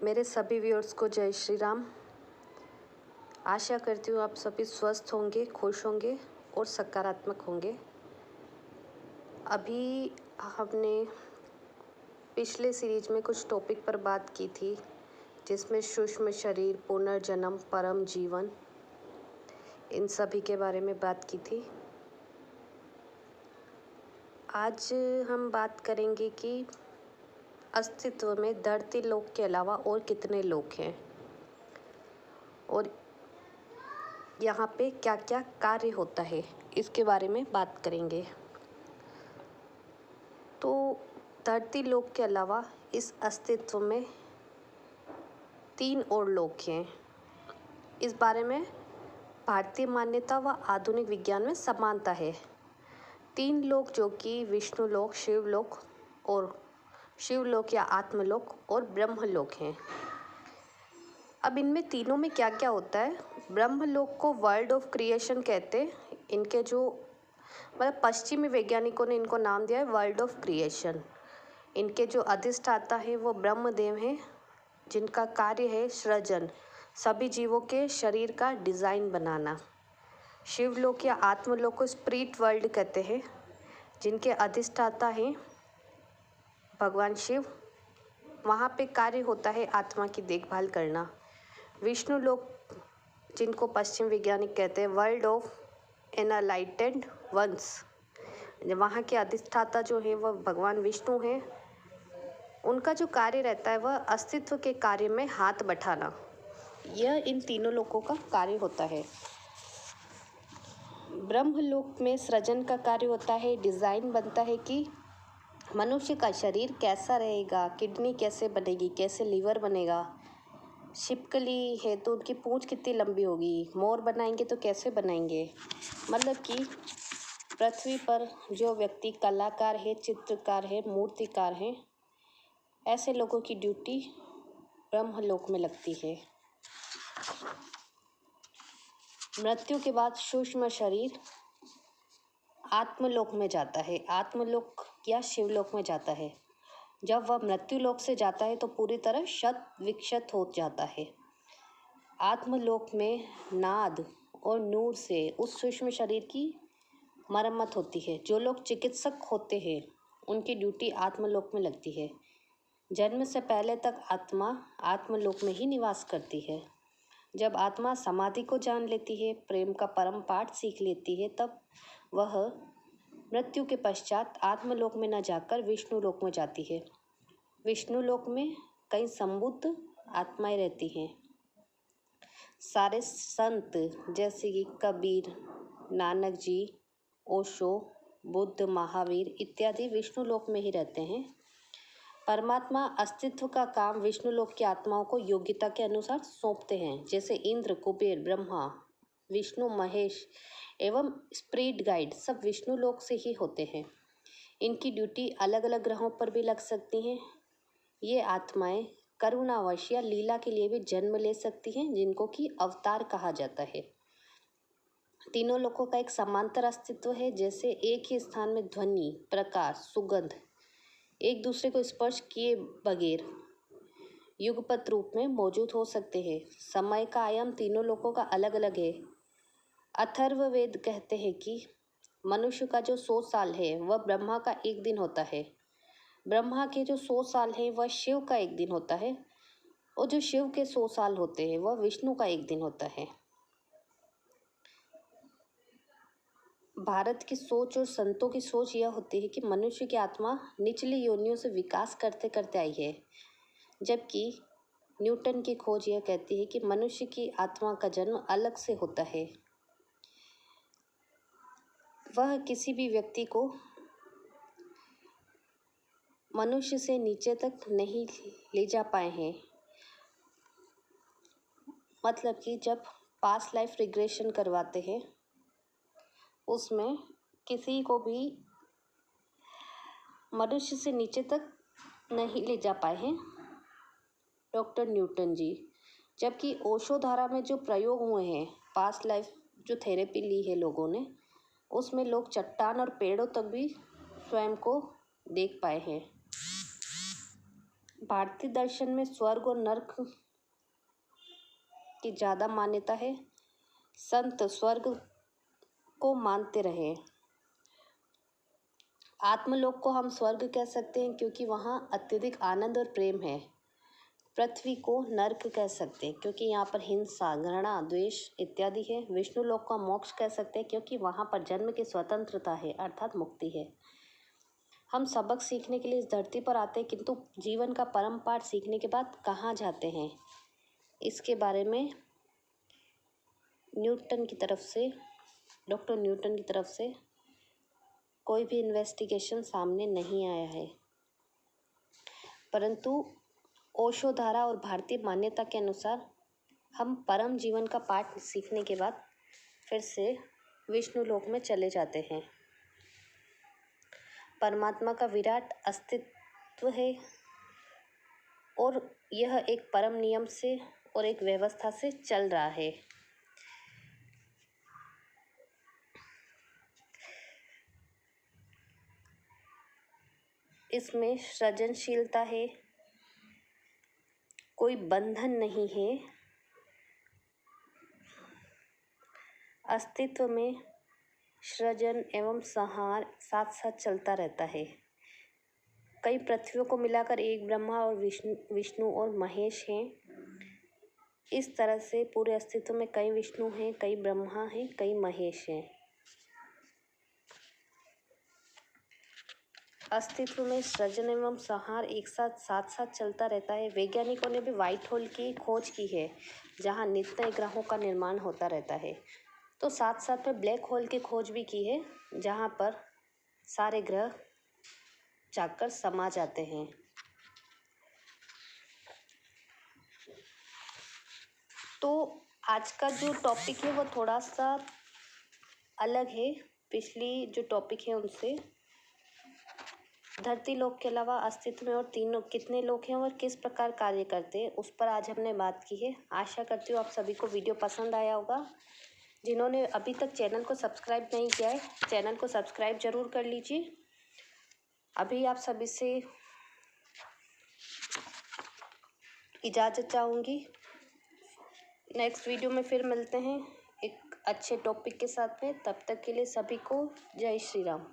मेरे सभी व्यूअर्स को जय श्री राम। आशा करती हूँ आप सभी स्वस्थ होंगे, खुश होंगे और सकारात्मक होंगे। अभी हमने पिछले सीरीज में कुछ टॉपिक पर बात की थी, जिसमें सूक्ष्म शरीर, पुनर्जन्म, परम जीवन, इन सभी के बारे में बात की थी। आज हम बात करेंगे कि अस्तित्व में धरती लोक के अलावा और कितने लोक हैं और यहाँ पे क्या क्या कार्य होता है, इसके बारे में बात करेंगे। तो धरती लोक के अलावा इस अस्तित्व में 3 और लोक हैं। इस बारे में भारतीय मान्यता व आधुनिक विज्ञान में समानता है। 3 लोक जो कि विष्णु लोक, शिवलोक या आत्मलोक और ब्रह्मलोक हैं। अब इनमें तीनों में क्या क्या होता है। ब्रह्मलोक को वर्ल्ड ऑफ क्रिएशन कहते हैं। इनके जो मतलब पश्चिमी वैज्ञानिकों ने इनको नाम दिया है वर्ल्ड ऑफ क्रिएशन। इनके जो अधिष्ठाता है वो ब्रह्मदेव हैं, जिनका कार्य है सृजन, सभी जीवों के शरीर का डिज़ाइन बनाना। शिवलोक या आत्मलोक को स्पिरिट वर्ल्ड कहते हैं, जिनके अधिष्ठाता हैं भगवान शिव। वहाँ पे कार्य होता है आत्मा की देखभाल करना। विष्णु लोक, जिनको पश्चिम वैज्ञानिक कहते हैं वर्ल्ड ऑफ एनलाइटेंड वंस, वहाँ के अधिष्ठाता जो है वह भगवान विष्णु हैं। उनका जो कार्य रहता है वह अस्तित्व के कार्य में हाथ बटाना। यह इन तीनों लोकों का कार्य होता है। ब्रह्मलोक में सृजन का कार्य होता है, डिज़ाइन बनता है कि मनुष्य का शरीर कैसा रहेगा, किडनी कैसे बनेगी, कैसे लीवर बनेगा, छिपकली है तो उनकी पूंछ कितनी लंबी होगी, मोर बनाएंगे तो कैसे बनाएंगे। मतलब कि पृथ्वी पर जो व्यक्ति कलाकार है, चित्रकार है, मूर्तिकार हैं, ऐसे लोगों की ड्यूटी ब्रह्मलोक में लगती है। मृत्यु के बाद सूक्ष्म शरीर आत्मलोक में जाता है, आत्मलोक या शिवलोक में जाता है। जब वह मृत्यु लोक से जाता है तो पूरी तरह शत विक्षत हो जाता है। आत्मलोक में नाद और नूर से उस सूक्ष्म शरीर की मरम्मत होती है। जो लोग चिकित्सक होते हैं उनकी ड्यूटी आत्मलोक में लगती है। जन्म से पहले तक आत्मा आत्मलोक में ही निवास करती है। जब आत्मा समाधि को जान लेती है, प्रेम का परम पाठ सीख लेती है, तब वह मृत्यु के पश्चात आत्मलोक में न जाकर विष्णु लोक में जाती है। विष्णु लोक में कई संबुद्ध आत्माएं रहती हैं। सारे संत जैसे कि कबीर, नानक जी, ओशो, बुद्ध, महावीर इत्यादि विष्णु लोक में ही रहते हैं। परमात्मा अस्तित्व का काम विष्णु लोक की आत्माओं को योग्यता के अनुसार सौंपते हैं। जैसे इंद्र, कुबेर, ब्रह्मा, विष्णु, महेश एवं स्पिरिट गाइड सब विष्णु लोक से ही होते हैं। इनकी ड्यूटी अलग अलग ग्रहों पर भी लग सकती हैं। ये आत्माएं करुणावश या लीला के लिए भी जन्म ले सकती हैं, जिनको कि अवतार कहा जाता है। तीनों लोकों का एक समांतर अस्तित्व है। जैसे एक ही स्थान में ध्वनि, प्रकाश, सुगंध एक दूसरे को स्पर्श किए बगैर युगपत रूप में मौजूद हो सकते हैं। समय का आयाम तीनों लोकों का अलग अलग है। अथर्ववेद कहते हैं कि मनुष्य का जो 100 साल है वह ब्रह्मा का एक दिन होता है। ब्रह्मा के जो 100 साल है वह शिव का एक दिन होता है, और जो शिव के 100 साल होते हैं वह विष्णु का एक दिन होता है। भारत की सोच और संतों की सोच यह होती है कि मनुष्य की आत्मा निचली योनियों से विकास करते करते आई है, जबकि न्यूटन की खोज यह कहती है कि मनुष्य की आत्मा का जन्म अलग से होता है। वह किसी भी व्यक्ति को मनुष्य से नीचे तक नहीं ले जा पाए हैं। मतलब कि जब पास्ट लाइफ रिग्रेशन करवाते हैं उसमें किसी को भी मनुष्य से नीचे तक नहीं ले जा पाए हैं डॉक्टर न्यूटन जी। जबकि ओशो धारा में जो प्रयोग हुए हैं, पास्ट लाइफ जो थेरेपी ली है लोगों ने, उसमें लोग चट्टान और पेड़ों तक भी स्वयं को देख पाए हैं। भारतीय दर्शन में स्वर्ग और नर्क की ज़्यादा मान्यता है। संत स्वर्ग को मानते रहे। आत्मलोक को हम स्वर्ग कह सकते हैं क्योंकि वहाँ अत्यधिक आनंद और प्रेम है। पृथ्वी को नर्क कह सकते हैं क्योंकि यहाँ पर हिंसा, घृणा, द्वेष इत्यादि है। विष्णु लोक का मोक्ष कह सकते हैं क्योंकि वहाँ पर जन्म की स्वतंत्रता है अर्थात मुक्ति है। हम सबक सीखने के लिए इस धरती पर आते हैं, किंतु जीवन का परम पाठ सीखने के बाद कहाँ जाते हैं, इसके बारे में डॉक्टर न्यूटन की तरफ से कोई भी इन्वेस्टिगेशन सामने नहीं आया है। परंतु ओशो धारा और भारतीय मान्यता के अनुसार हम परम जीवन का पाठ सीखने के बाद फिर से विष्णु लोक में चले जाते हैं। परमात्मा का विराट अस्तित्व है और यह एक परम नियम से और एक व्यवस्था से चल रहा है। इसमें सृजनशीलता है, कोई बंधन नहीं है। अस्तित्व में सृजन एवं संहार साथ साथ चलता रहता है। कई पृथ्वियों को मिलाकर एक ब्रह्मा और विष्णु और महेश हैं। इस तरह से पूरे अस्तित्व में कई विष्णु हैं, कई ब्रह्मा हैं, कई महेश हैं। अस्तित्व में सृजन एवं संहार एक साथ चलता रहता है। वैज्ञानिकों ने भी व्हाइट होल की खोज की है जहां नित्य ग्रहों का निर्माण होता रहता है। तो साथ साथ में ब्लैक होल की खोज भी की है जहां पर सारे ग्रह जाकर समा जाते हैं। तो आज का जो टॉपिक है वो थोड़ा सा अलग है पिछली जो टॉपिक है उनसे। धरती लोक के अलावा अस्तित्व में और तीनों कितने लोक हैं और किस प्रकार कार्य करते हैं उस पर आज हमने बात की है। आशा करती हूँ आप सभी को वीडियो पसंद आया होगा। जिन्होंने अभी तक चैनल को सब्सक्राइब नहीं किया है, चैनल को सब्सक्राइब जरूर कर लीजिए। अभी आप सभी से इजाज़त चाहूँगी। नेक्स्ट वीडियो में फिर मिलते हैं एक अच्छे टॉपिक के साथ में। तब तक के लिए सभी को जय श्री राम।